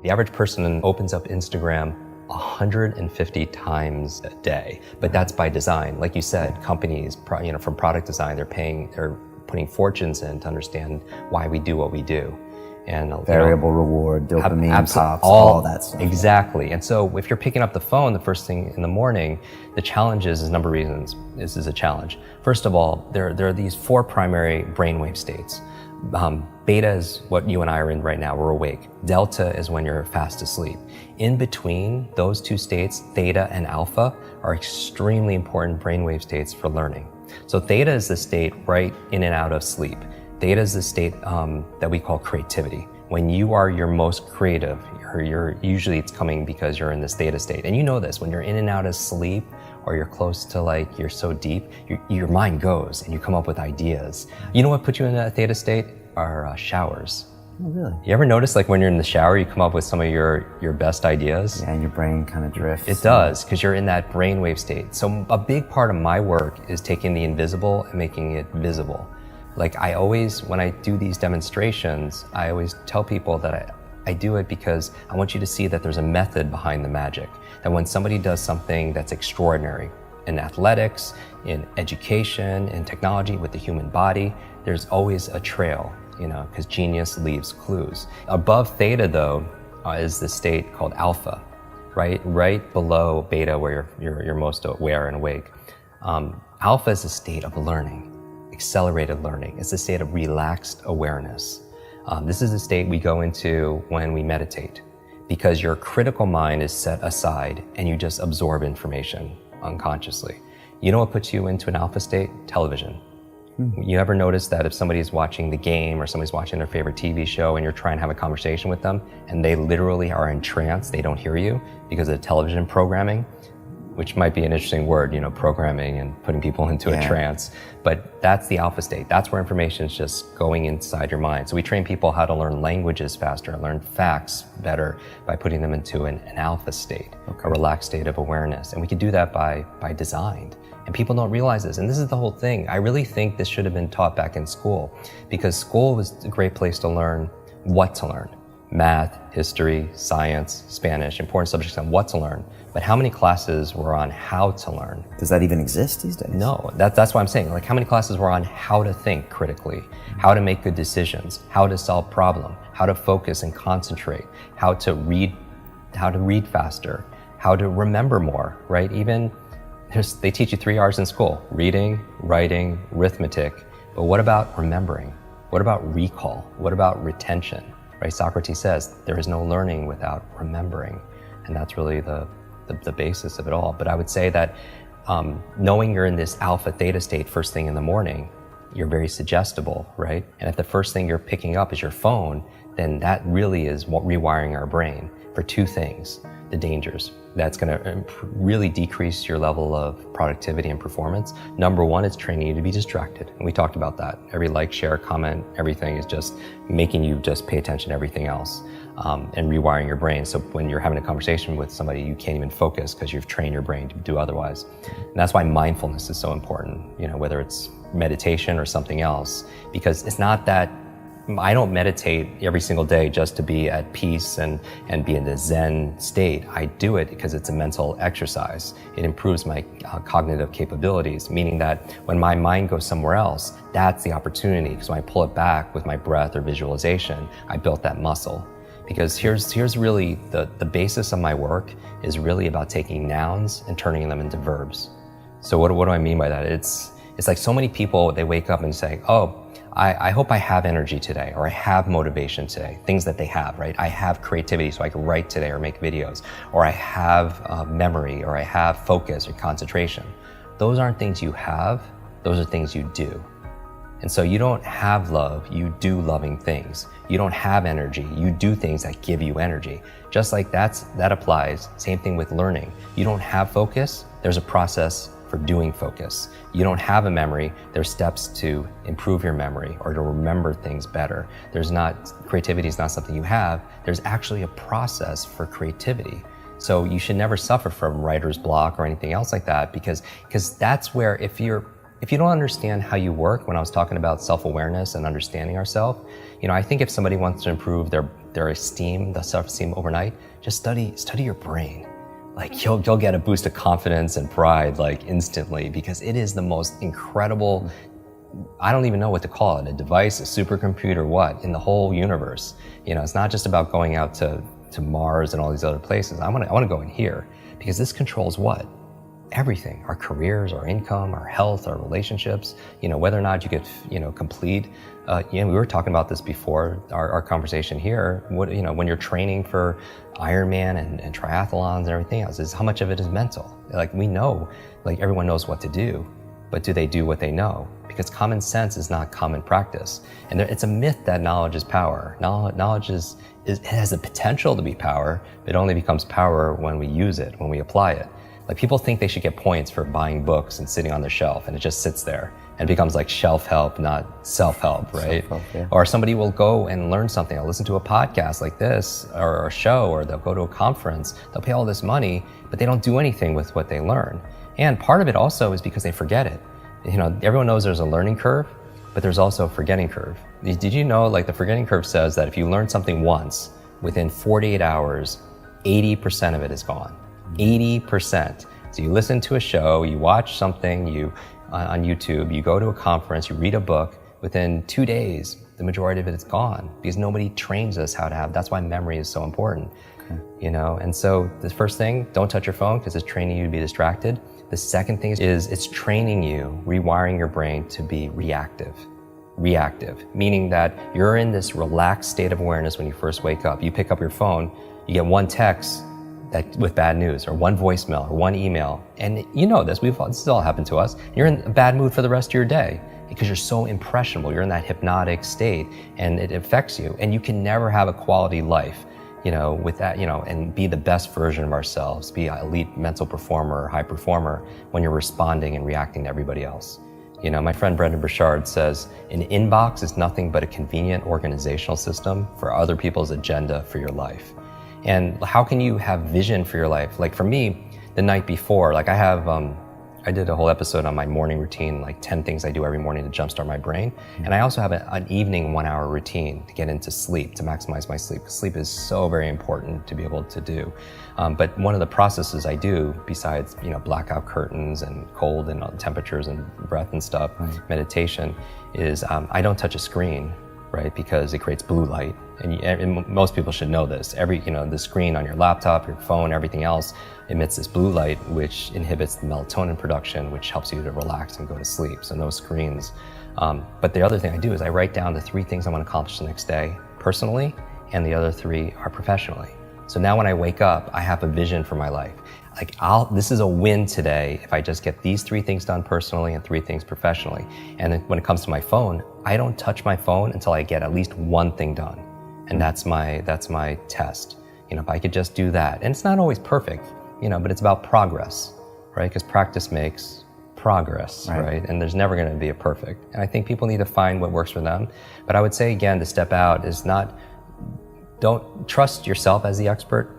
The average person opens up Instagram 150 times a day, but that's by design. Like you said, companies, from product design, they're putting fortunes in to understand why we do what we do. And variable reward, dopamine pops, all that stuff. Exactly. And so if you're picking up the phone the first thing in the morning, the challenge is a number of reasons. This is a challenge. First of all, there are these 4 primary brainwave states. Beta is what you and I are in right now, we're awake. Delta is when you're fast asleep. In between those 2 states, theta and alpha, are extremely important brainwave states for learning. So theta is the state right in and out of sleep. Theta is the state that we call creativity. When you are your most creative, usually it's coming because you're in this theta state. And you know this, when you're in and out of sleep, or you're close to you're so deep, your mind goes and you come up with ideas. You know what puts you in that theta state? Are showers. Oh, really? You ever notice when you're in the shower, you come up with some of your best ideas? Yeah, and your brain kind of drifts. It does, because you're in that brainwave state. So a big part of my work is taking the invisible and making it visible. When I do these demonstrations, I always tell people that I do it because I want you to see that there's a method behind the magic. That when somebody does something that's extraordinary in athletics, in education, in technology, with the human body, there's always a trail, because genius leaves clues. Above theta, though, is the state called alpha, right below beta, where you're most aware and awake. Alpha is a state of learning, accelerated learning. It's a state of relaxed awareness. This is a state we go into when we meditate, because your critical mind is set aside and you just absorb information unconsciously. You know what puts you into an alpha state? Television. You ever notice that if somebody's watching the game or somebody's watching their favorite TV show and you're trying to have a conversation with them and they literally are in trance, they don't hear you because of television programming, which might be an interesting word, programming and putting people into a trance. But that's the alpha state. That's where information is just going inside your mind. So we train people how to learn languages faster, learn facts better by putting them into an alpha state, a relaxed state of awareness. And we can do that by design. And people don't realize this. And this is the whole thing. I really think this should have been taught back in school, because school was a great place to learn what to learn. Math, history, science, Spanish, important subjects on what to learn. But how many classes were on how to learn? Does that even exist these days? No, that's what I'm saying. How many classes were on how to think critically, how to make good decisions, how to solve problems, how to focus and concentrate, how to read faster, how to remember more, right? Even they teach you 3 R's in school: reading, writing, arithmetic. But what about remembering? What about recall? What about retention? Right? Socrates says there is no learning without remembering, and that's really the basis of it all. But I would say that knowing you're in this alpha theta state first thing in the morning, you're very suggestible, right? And if the first thing you're picking up is your phone, then that really is rewiring our brain for 2 things: the dangers. That's going to really decrease your level of productivity and performance. Number 1 is training you to be distracted. And we talked about that. Every like, share, comment, everything is just making you just pay attention to everything else, and rewiring your brain. So when you're having a conversation with somebody, you can't even focus because you've trained your brain to do otherwise. And that's why mindfulness is so important, whether it's meditation or something else, because it's not that I don't meditate every single day just to be at peace and be in the Zen state. I do it because it's a mental exercise. It improves my cognitive capabilities, meaning that when my mind goes somewhere else, that's the opportunity. Because when I pull it back with my breath or visualization, I built that muscle. Because here's really the basis of my work is really about taking nouns and turning them into verbs. So what do I mean by that? It's like so many people, they wake up and say, oh, I hope I have energy today, or I have motivation today, things that they have, right? I have creativity so I can write today or make videos, or I have memory, or I have focus or concentration. Those aren't things you have, those are things you do. And so you don't have love, you do loving things. You don't have energy, you do things that give you energy. Just like that applies, same thing with learning. You don't have focus, there's a process for doing focus. You don't have a memory, there's steps to improve your memory or to remember things better. Creativity is not something you have, there's actually a process for creativity. So you should never suffer from writer's block or anything else like that, because that's where if if you don't understand how you work, when I was talking about self-awareness and understanding ourselves, I think if somebody wants to improve their esteem, the self-esteem overnight, just study your brain. Like you'll get a boost of confidence and pride like instantly, because it is the most incredible, I don't even know what to call it, a device, a supercomputer, what, in the whole universe. It's not just about going out to Mars and all these other places. I want to go in here, because this controls what? Everything, our careers, our income, our health, our relationships, whether or not you get, complete. We were talking about this before our conversation here. When you're training for Ironman and triathlons and everything else, is how much of it is mental. Like we know, like everyone knows what to do, but do they do what they know? Because common sense is not common practice. And it's a myth that knowledge is power. Knowledge it has the potential to be power. It only becomes power when we use it, when we apply it. Like people think they should get points for buying books and sitting on the shelf, and it just sits there and becomes like shelf help, not self-help, right? Self-help, yeah. Or somebody will go and learn something. I'll listen to a podcast like this or a show, or they'll go to a conference. They'll pay all this money, but they don't do anything with what they learn. And part of it also is because they forget it. Everyone knows there's a learning curve, but there's also a forgetting curve. Did you know, like the forgetting curve says that if you learn something once, within 48 hours, 80% of it is gone. 80%. So you listen to a show, you watch something, on YouTube, you go to a conference, you read a book, within 2 days, the majority of it is gone, because nobody trains us how to have. That's why memory is so important. Okay. And so the first thing, don't touch your phone, because it's training you to be distracted. The second thing is it's training you, rewiring your brain to be reactive. Reactive, meaning that you're in this relaxed state of awareness when you first wake up. You pick up your phone, you get one text with bad news, or one voicemail, or one email. And this has all happened to us. You're in a bad mood for the rest of your day because you're so impressionable. You're in that hypnotic state and it affects you. And you can never have a quality life, with that, and be the best version of ourselves, be an elite mental performer or high performer when you're responding and reacting to everybody else. My friend Brendan Burchard says, an inbox is nothing but a convenient organizational system for other people's agenda for your life. And how can you have vision for your life? Like for me, the night before, like I did a whole episode on my morning routine, like 10 things I do every morning to jumpstart my brain. And I also have an evening 1 hour routine to get into sleep, to maximize my sleep. Sleep is so very important to be able to do. But one of the processes I do, besides blackout curtains and cold and temperatures and breath and stuff, meditation, is I don't touch a screen, right? Because it creates blue light. And most people should know this. The screen on your laptop, your phone, everything else emits this blue light, which inhibits the melatonin production, which helps you to relax and go to sleep. So no screens. But the other thing I do is I write down the 3 things I want to accomplish the next day personally, and the other 3 are professionally. So now when I wake up, I have a vision for my life. Like this is a win today if I just get these 3 things done personally and 3 things professionally. And then when it comes to my phone, I don't touch my phone until I get at least 1 thing done. And that's my test. If I could just do that. And it's not always perfect, but it's about progress, right? Because practice makes progress, right? And there's never going to be a perfect. And I think people need to find what works for them. But I would say, again, to step out is don't trust yourself as the expert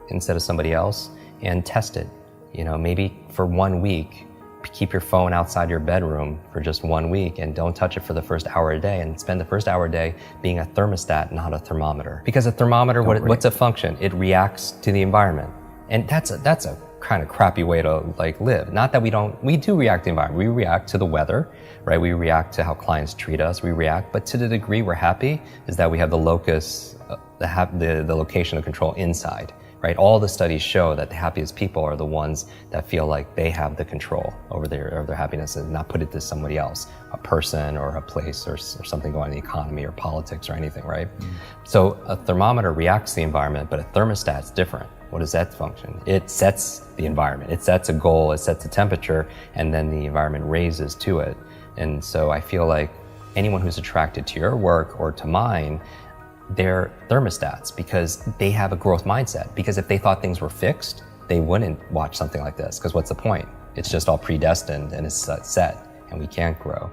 instead of somebody else, and test it. Maybe for 1 week, keep your phone outside your bedroom for just 1 week and don't touch it for the first hour a day, and spend the first hour a day being a thermostat, not a thermometer. Because a thermometer, what's a function? It reacts to the environment. And that's a kind of crappy way to live. Not that we do react to the environment. We react to the weather, right? We react to how clients treat us. We react, but to the degree we're happy is that we have the locus, the location of control inside. Right? All the studies show that the happiest people are the ones that feel like they have the control over their happiness and not put it to somebody else, a person or a place or something going on in the economy or politics or anything, right? So a thermometer reacts to the environment, but a thermostat's different. What does that function? It sets the environment. It sets a goal, it sets a temperature, and then the environment raises to it. And so I feel like anyone who's attracted to your work or to mine, they're thermostats because they have a growth mindset. Because if they thought things were fixed, they wouldn't watch something like this. Because what's the point? It's just all predestined and it's set, and we can't grow.